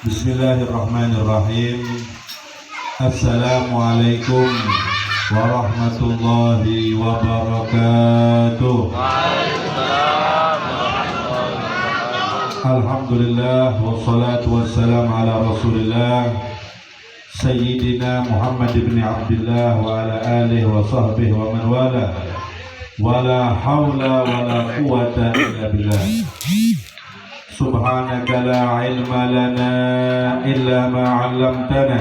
Bismillahirrahmanirrahim. Assalamualaikum warahmatullahi wabarakatuh. Alhamdulillah wassalatu wassalamu ala Rasulillah Sayyidina Muhammad ibn Abdullah wa ala alihi wa sahbihi wa man wala. Wala hawla wala quwwata illa billah. Subhanaka la ilma lana illa ma 'allamtana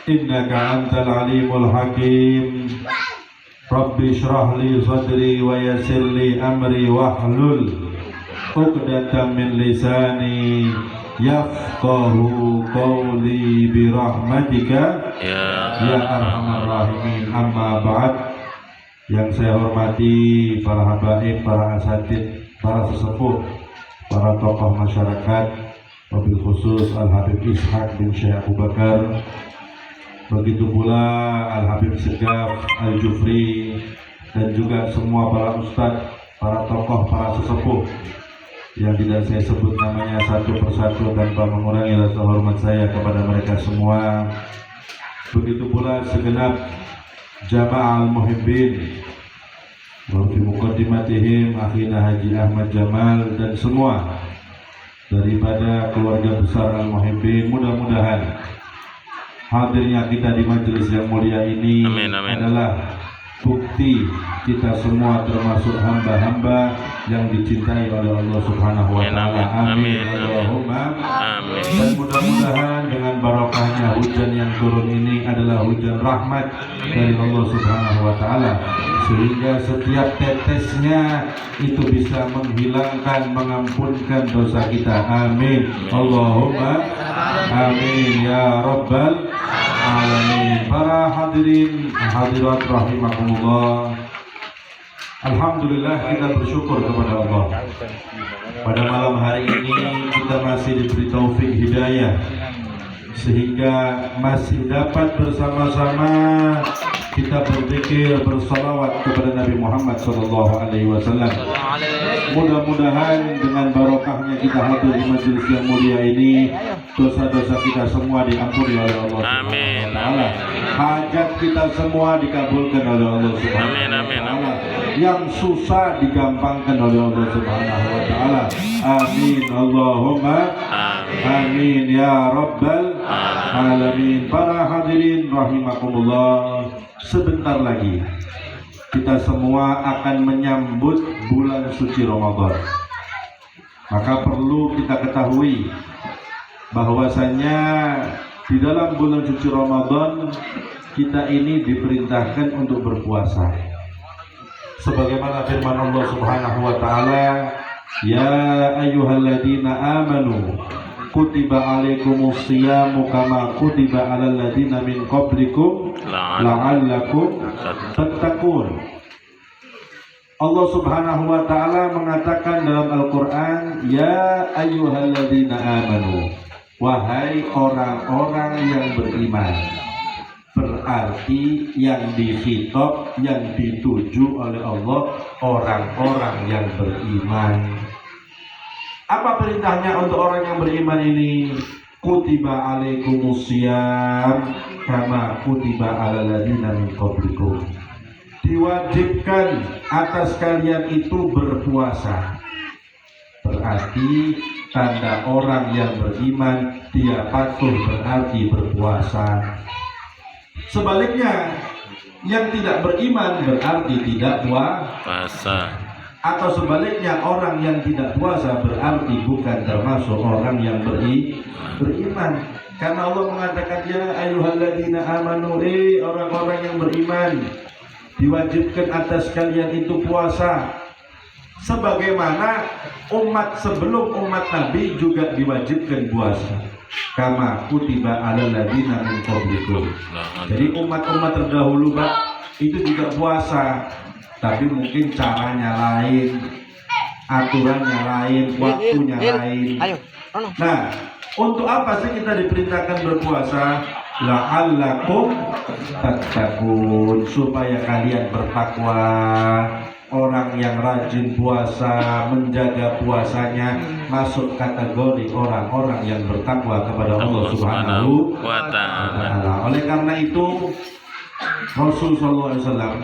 innaka antal alimul hakim. Rabbi shrah li sadri wa yassir li amri wahlul 'uqdatam min lisani yafqahu qawli bi rahmatika ya arhamar rahimin. Amma ba'd. Yang saya hormati para habaib, para asatid, para sesepuh, para tokoh masyarakat, wabil khusus Al-Habib Ishaq bin Syekh Abu Bakar, begitu pula Al-Habib Segaf Al-Jufri, dan juga semua para ustadz, para tokoh, para sesepuh yang tidak saya sebut namanya satu persatu tanpa mengurangi rasa hormat saya kepada mereka semua. Begitu pula segenap Jamaah Al-Muhibbin wa fi muqaddimatihim akhina Haji Ahmad Jamal dan semua daripada keluarga besar Al-Muhibbin. Mudah-mudahan hadirnya kita di majelis yang mulia ini adalah bukti kita semua termasuk hamba-hamba yang dicintai oleh Allah Subhanahu wa taala. Amin Allahumma amin. Dan mudah-mudahan dengan barokahnya hujan yang turun ini adalah hujan rahmat dari Allah Subhanahu wa taala, sehingga setiap tetesnya itu bisa menghilangkan, mengampunkan dosa kita. Amin Allahumma amin ya rabbal alamin. Para hadirin hadirat rahimakumullah, alhamdulillah kita bersyukur kepada Allah. Pada malam hari ini kita masih diberi taufik hidayah sehingga masih dapat bersama-sama kita berzikir, bersalawat kepada Nabi Muhammad SAW. Mudah-mudahan dengan barokahnya kita hadir di majelis yang mulia ini, dosa-dosa kita semua diampuni oleh Allah. Amin. Hajat kita semua dikabulkan oleh Allah Subhanahu wa taala. Yang susah digampangkan oleh Allah Subhanahu wa taala. Amin Allahumma amin ya rabbal alamin. Para hadirin rahimakumullah, sebentar lagi kita semua akan menyambut bulan suci Ramadan. Maka perlu kita ketahui bahwasanya di dalam bulan suci Ramadan kita ini diperintahkan untuk berpuasa. Sebagaimana firman Allah Subhanahu wa taala, ya ayyuhalladzina amanu kutiba alaikumus siyamu kama kutiba alal ladzina min qablikum la'allakum tattaqun. Allah Subhanahu wa taala mengatakan dalam Al-Qur'an, ya ayyuhalladzina amanu, wahai orang-orang yang beriman. Berarti yang dikhitab, yang dituju oleh Allah orang-orang yang beriman. Apa perintahnya untuk orang yang beriman ini? Kutiba alaikumusiyam kama kutiba alal ladzina min qablikum. Diwajibkan atas kalian itu berpuasa. Berarti tanda orang yang beriman dia patuh, berarti berpuasa. Sebaliknya, yang tidak beriman berarti tidak puasa. Atau sebaliknya, orang yang tidak puasa berarti bukan termasuk orang yang beriman. Karena Allah mengatakan, ya ayyuhalladzina amanu, orang-orang yang beriman, diwajibkan atas kalian itu puasa. Sebagaimana umat sebelum umat Nabi juga diwajibkan puasa. Kama kutiba alal ladzina min qablikum. Jadi umat-umat terdahulu itu juga puasa, tapi mungkin caranya lain, aturannya lain, waktunya lain. Nah, untuk apa sih kita diperintahkan berpuasa? La'allakum tattaqun, supaya kalian bertakwa. orang yang rajin puasa, menjaga puasanya masuk kategori orang-orang yang bertakwa kepada Allah Subhanahu wa Ta'ala. Oleh karena itu Rasulullah SAW,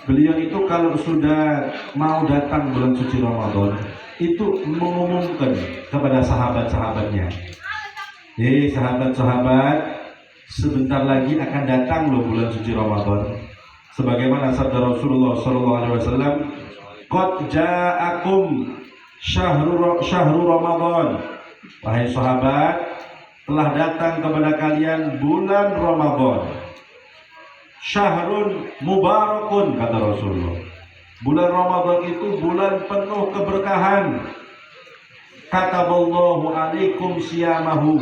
beliau itu kalau sudah mau datang bulan suci Ramadan itu mengumumkan kepada sahabat-sahabatnya, sahabat-sahabat, sebentar lagi akan datang loh bulan suci Ramadan. Sebagaimana sabda Rasulullah SAW, "Qad ja'akum syahru Ramadan." Wahai sahabat, telah datang kepada kalian bulan Ramadan. Syahrun mubarakun, kata Rasulullah. Bulan Ramadan itu bulan penuh keberkahan. Kataballahu alaikum siyamahu.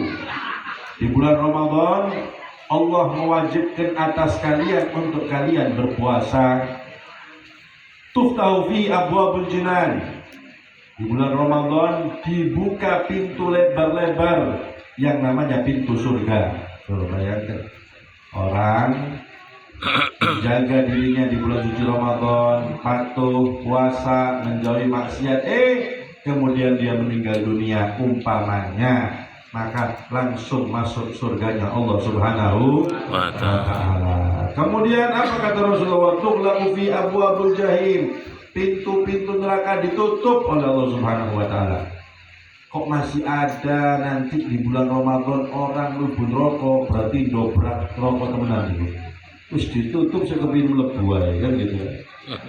Di bulan Ramadan Allah mewajibkan atas kalian untuk kalian berpuasa. Tuftahu fi abwabul jinan. Di bulan Ramadan dibuka pintu lebar-lebar yang namanya pintu surga. Tuh, bayangkan orang menjaga dirinya di bulan suci Ramadan, patuh, puasa, menjauhi maksiat, kemudian dia meninggal dunia umpamanya, maka langsung masuk surganya Allah Subhanahu wa Ta'ala. Kemudian apa kata Rasulullah? Tughlaqu fi abwabul jahim. Pintu-pintu neraka ditutup oleh Allah Subhanahu wa Ta'ala. Kok masih ada nanti di bulan Ramadan orang mlebu rokok, berarti dobrak rokok temenan itu. Terus ditutup sekeping mlebu ae, kan gitu ya.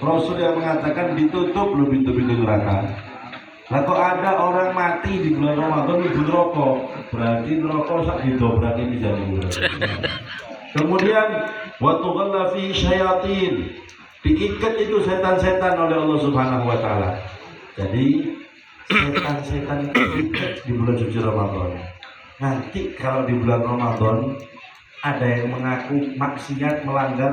Rasul yang mengatakan ditutup loh pintu-pintu neraka. Lah kok ada orang mati di bulan Ramadan mlebu rokok, berarti rokok sak didobraki bisa dibuat. Kemudian wa tughalla fi syayatin. Diikat itu setan-setan oleh Allah Subhanahu wa Ta'ala. Jadi setan-setan itu diikat di bulan suci Ramadan. Nanti kalau di bulan Ramadan ada yang mengaku maksiat, melanggar,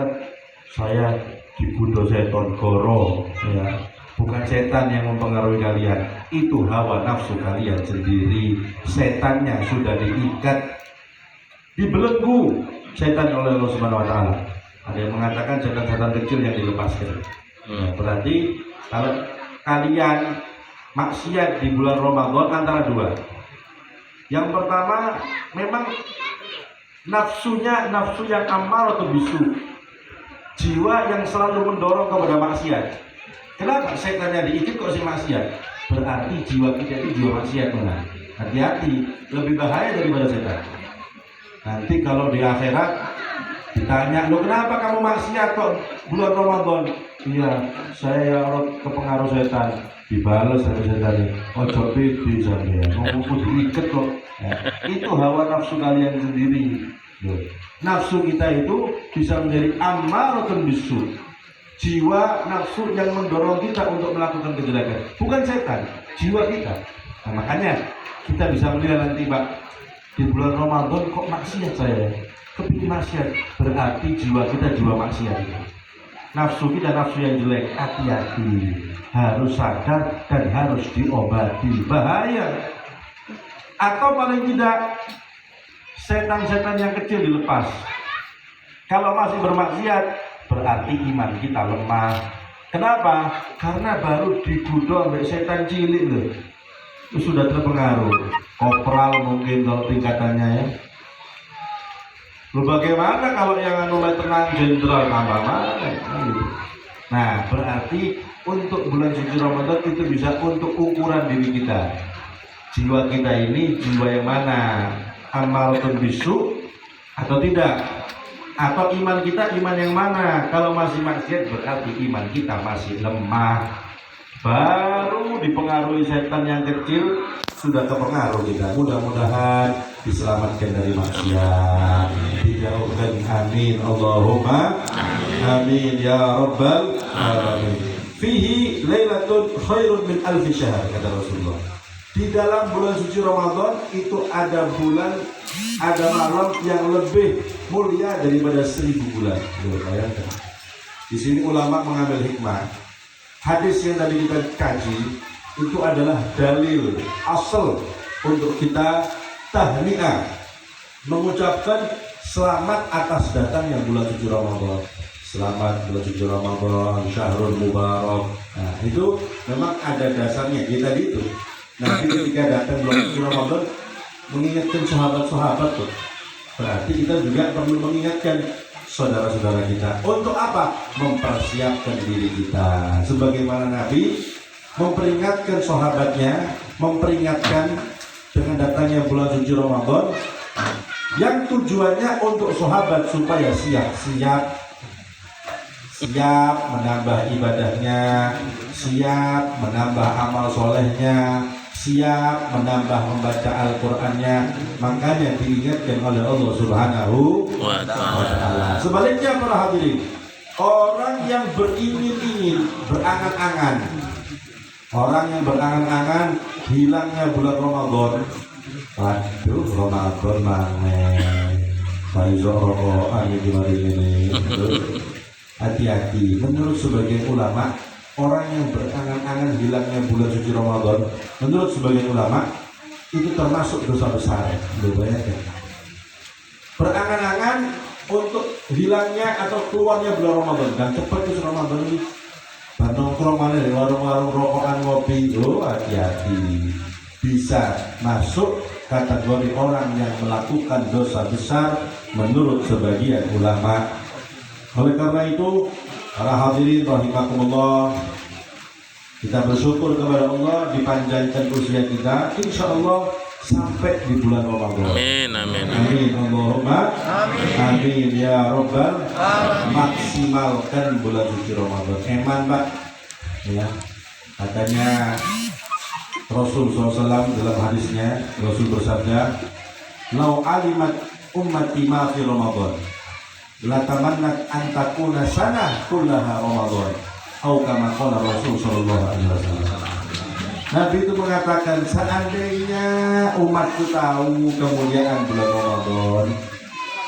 saya dibunuh setan goro, ya. Bukan setan yang mempengaruhi kalian, itu hawa nafsu kalian sendiri. Setannya sudah diikat, dibelenggu setan oleh Allah Subhanahu wa Ta'ala. Ada yang mengatakan setan-setan kecil yang dilepaskan. Berarti kalau kalian maksiat di bulan Ramadan antara dua. Yang pertama, memang nafsunya nafsu yang amal atau bisu, jiwa yang selalu mendorong kepada maksiat. Kenapa setannya diikat kok si maksiat? Berarti jiwa kita itu jiwa maksiat, benar. Hati-hati, lebih bahaya daripada setan. Nanti kalau di akhirat ditanya, lo kenapa kamu maksiat kok bulan Ramadan? Iya, saya kepengaruh setan. Dibalas sama setan. Ojo pede saya, mau diikat kok. Ya, itu hawa nafsu kalian sendiri. Nafsu kita itu bisa menjadi ammaratun bisu. Jiwa nafsu yang mendorong kita untuk melakukan kejelekan, bukan setan, jiwa kita. Nah, makanya kita bisa menilai nanti, Pak, di bulan Ramadan kok maksiat saya, kepingin maksiat, berarti jiwa kita jiwa maksiat. Nafsu kita nafsu yang jelek, hati-hati, harus sadar dan harus diobati, bahaya. Atau paling tidak setan-setan yang kecil dilepas. Kalau masih bermaksiat, berarti iman kita lemah. Kenapa? Karena baru digoda oleh setan cilik loh. Itu sudah terpengaruh. Kopral mungkin kalau tingkatannya ya. Loh, bagaimana kalau yang letnan jenderal tambah mana? Nah, berarti untuk bulan suci Ramadan itu bisa untuk ukuran diri kita. Jiwa kita ini jiwa yang mana? Amaratun bisu atau tidak? Atau iman kita iman yang mana? Kalau masih maksiat berarti iman kita masih lemah. Baru dipengaruhi setan yang kecil sudah terpengaruh kita. Mudah-mudahan diselamatkan dari maksiat, dijauhkan. Amin Allahumma amin ya rabbal alamin. Fihi lailatun khairun min alfi syahr, kata Rasulullah. Di dalam bulan suci Ramadan itu ada bulan, ada malam yang lebih mulia daripada 1000 bulan. Bayangkan. Di sini ulama mengambil hikmah. Hadis yang tadi kita kaji itu adalah dalil asal untuk kita tahniah, mengucapkan selamat atas datangnya bulan suci Ramadan. selamat bulan suci Ramadan, syahrul mubarak. Nah itu memang ada dasarnya kita gitu. Nanti ketika datang bulan suci Ramadan mengingatkan sahabat-sahabat tuh, berarti kita juga perlu mengingatkan saudara-saudara kita. Untuk apa? Mempersiapkan diri kita. Sebagaimana Nabi memperingatkan sahabatnya, memperingatkan dengan datangnya bulan suci Ramadan, yang tujuannya untuk sahabat supaya siap menambah ibadahnya, siap menambah amal solehnya, siap menambah membaca Al-Qur'annya. Makanya diingatkan oleh Allah Subhanahu wa ta'ala. Sebaliknya para hadirin, orang yang beringin-ingin, berangan-angan, orang yang berangan-angan hilangnya bulan Ramadan, aduh Ramadan maneh Faizo rokokan ini. Hati-hati. Menurut sebagian ulama, orang yang berangan-angan hilangnya bulan suci Ramadan, menurut sebagian ulama itu termasuk dosa besar. Bayangkan, berangan-angan untuk hilangnya atau keluarnya bulan Ramadan, dan cepat itu Ramadan ini nongkrong mana di warung-warung rokokan ngopi. Oh hati-hati, bisa masuk kategori orang yang melakukan dosa besar menurut sebagian ulama. Oleh karena itu, para hadirin rahimakumullah, kita bersyukur kepada Allah dipanjangkan usia kita, insya Allah sampai di bulan Ramadan. Amin, amin, amin. Allahumma amin ya robbal alamin. Maksimalkan bulan suci Ramadan. Eman Pak, ya katanya Rasul SAW dalam hadisnya, Rasul bersabda, "Lau alimat ummati ma fi Ramadan, la tamannat an takuna sanah kullaha Ramadan." Atau kama qala Rasul sallallahu alaihi wasallam. Nabi itu mengatakan, seandainya umatku tahu kemuliaan bulan Ramadan,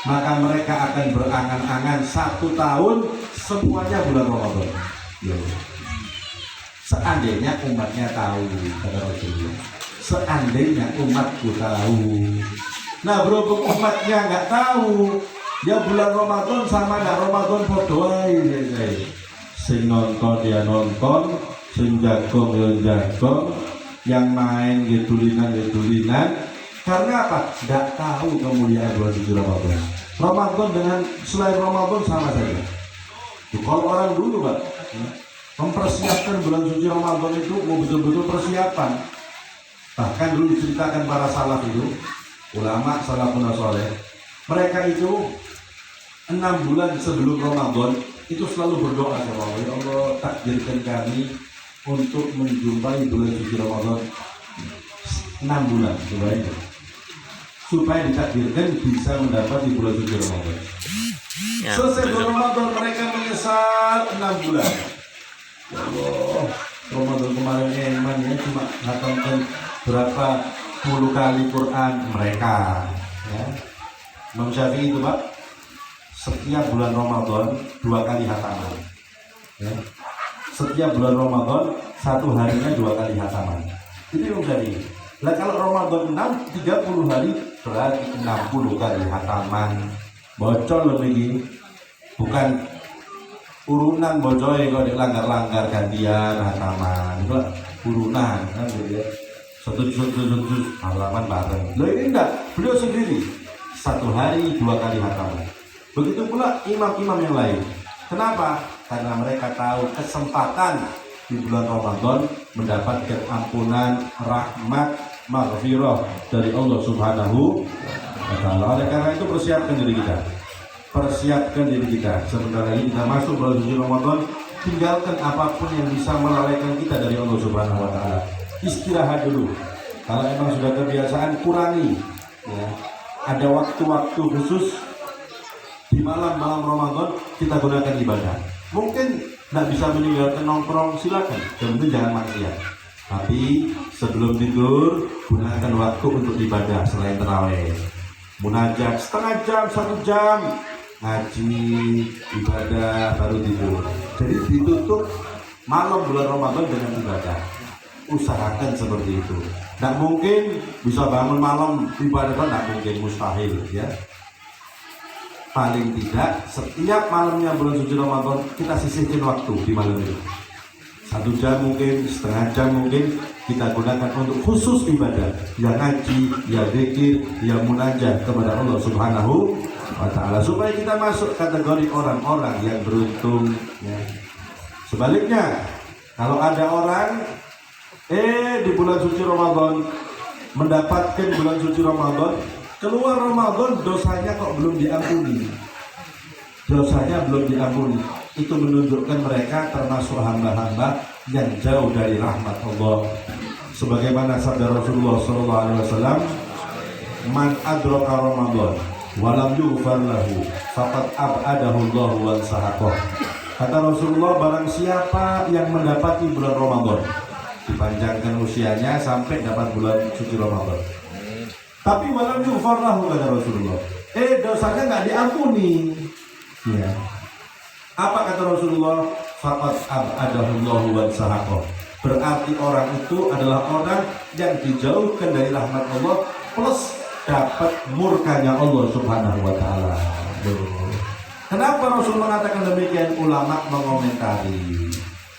maka mereka akan berangan-angan 1 tahun semuanya bulan Ramadan. Seandainya umatnya tahu, kata Rasulullah. Seandainya umatku tahu. Nah, berhubung umatnya nggak tahu, ya bulan Ramadan sama nggak Ramadan podo ae. Sing nonton dia nonton, sing jagong ya jagong, yang main getulinan. Karena apa? Nggak tahu kemuliaan bulan suci Ramadan. Ramadan dengan selain Ramadan sama saja. Kalau orang dulu Pak, mempersiapkan bulan suci Ramadan itu mau betul-betul persiapan. Bahkan dulu diceritakan para salaf itu, ulama salafun saleh, mereka itu 6 bulan sebelum Ramadan itu selalu berdoa sama Allah, ya Allah takdirkan kami untuk menjumpai bulan suci Ramadan 6 bulan supaya ditakdirkan bisa mendapat di bulan suci Ramadan. Ya, selesai bulan Ramadan mereka menyesal 6 bulan. Ya Allah, Ramadan kemarin eman ya, cuma ngatakan berapa puluh kali Quran mereka. Ya. Imam Syafi'i itu Pak, setiap bulan Ramadan 2 kali hataman. Ya. Setiap bulan Ramadan 1 harinya 2 kali hataman. Itu Imam Syafi'i. Nah kalau Ramadan 30 hari berarti 60 kali hataman. Bocor lebih, bukan urunan bocoy kalau dilanggar-langgar gantian hataman. Itu urunan kan gitu ya. Satu halaman bareng. Loh ini enggak, beliau sendiri 1 hari 2 kali hataman. Begitu pula imam-imam yang lain. Kenapa? Karena mereka tahu kesempatan di bulan Ramadan mendapatkan ampunan, rahmat, maghfirah dari Allah Subhanahu wa ta'ala. Oleh karena itu persiapkan diri kita. Persiapkan diri kita. Sebentar lagi kita masuk bulan suci Ramadan, tinggalkan apapun yang bisa melalaikan kita dari Allah Subhanahu wa ta'ala. Istirahat dulu. Kalau memang sudah kebiasaan, kurangi. Ya. Ada waktu-waktu khusus di malam-malam Ramadan kita gunakan ibadah. Mungkin tidak bisa meninggalkan nongkrong, silakan. Yang penting jangan maksiat. Tapi sebelum tidur gunakan waktu untuk ibadah selain tarawih. Munajat setengah jam, 1 jam, ngaji, ibadah, baru tidur. Jadi ditutup malam bulan Ramadan dengan ibadah. Usahakan seperti itu. Tidak mungkin bisa bangun malam ibadah, tidak mungkin, mustahil ya. paling tidak setiap malamnya bulan suci Ramadan kita sisihkan waktu di malam itu. 1 jam mungkin, setengah jam mungkin kita gunakan untuk khusus ibadah, ya ngaji, ya zikir, ya munajat kepada Allah Subhanahu wa Ta'ala, supaya kita masuk kategori orang-orang yang beruntung ya. Sebaliknya, kalau ada orang di bulan suci Ramadan mendapatkan bulan suci Ramadan, keluar Ramadan dosanya kok belum diampuni, dosanya belum diampuni, itu menunjukkan mereka termasuk hamba-hamba yang jauh dari rahmat Allah. Sebagaimana sabda Rasulullah SAW, man adraka Ramadan walam yughfar lahu faqad ab'adahu Allah wa sahaqah. Kata Rasulullah, barang siapa yang mendapati bulan Ramadan, dipanjangkan usianya sampai dapat bulan suci Ramadan, tapi walam yughfar lahu, kata Rasulullah, dosanya nggak diampuni ya. Apa kata Rasulullah? Faqad ab'adahu Allah wa sahaqah. Berarti orang itu adalah orang yang dijauhkan dari rahmat Allah plus dapat murkanya Allah Subhanahu wa Ta'ala. Kenapa Rasul mengatakan demikian? Ulama mengomentari,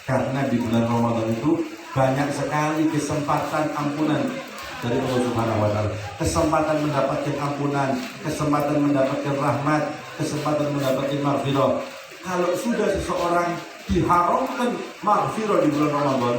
karena di bulan Ramadan itu banyak sekali kesempatan ampunan dari Allah Subhanahu wa Ta'ala, kesempatan mendapatkan ampunan, kesempatan mendapatkan rahmat, kesempatan mendapatkan maghfirah. Kalau sudah seseorang diharamkan maghfirah di bulan Ramadan,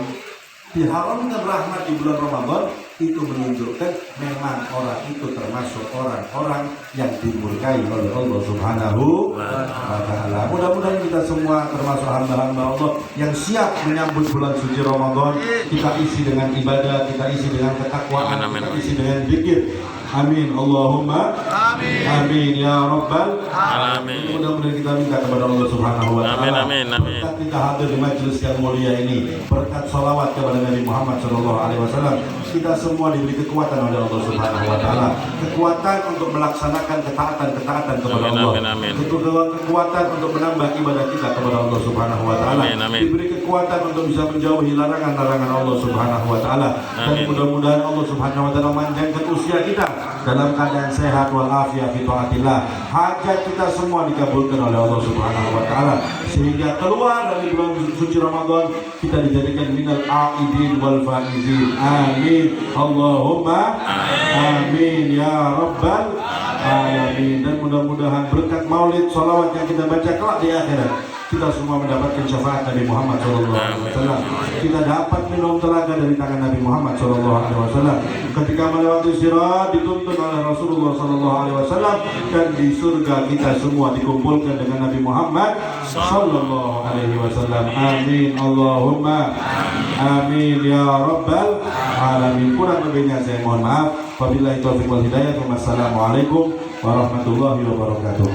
diharamkan rahmat di bulan Ramadan, itu menunjukkan memang orang itu termasuk orang-orang yang dimurkai oleh Allah Subhanahu wa Ta'ala. Mudah-mudahan kita semua termasuk hamba-hamba Allah yang siap menyambut bulan suci Ramadan. Kita isi dengan ibadah, kita isi dengan ketakwaan, kita isi dengan zikir. Amin Allahumma amin, amin ya rabbal alamin. Mudah-mudahan kita minta kepada Allah Subhanahu wa Ta'ala, berkat kita hadir di majelis yang mulia ini, berkat salawat kepada Nabi Muhammad SAW, kita semua diberi kekuatan oleh Allah Subhanahu wa Ta'ala, kekuatan untuk melaksanakan ketaatan kepada Allah, kekuatan untuk menambah ibadah kita kepada Allah Subhanahu wa Ta'ala, diberi kekuatan untuk bisa menjauhi larangan-larangan Allah Subhanahu wa Ta'ala, dan mudah-mudahan Allah Subhanahu wa Ta'ala memanjangkan usia kita dalam keadaan sehat walafiat fi taatillah. Hajat kita semua dikabulkan oleh Allah Subhanahu wa Ta'ala, sehingga keluar dari bulan suci Ramadan kita dijadikan minal aidin wal faizin. Amin Allahumma amin ya rabbal alamin. Dan mudah-mudahan berkat maulid salawat yang kita baca kelak di akhirat, kita semua mendapatkan syafaat Nabi Muhammad SAW. Kita dapat minum telaga dari tangan Nabi Muhammad SAW. Ketika melewati sirat dituntun oleh Rasulullah SAW, dan di surga kita semua dikumpulkan dengan Nabi Muhammad SAW. Amin Allahumma amin ya rabbal alamin. Kurang lebihnya saya mohon maaf. Wabillahi taufiq wal hidayah. Wassalamualaikum warahmatullahi wabarakatuh.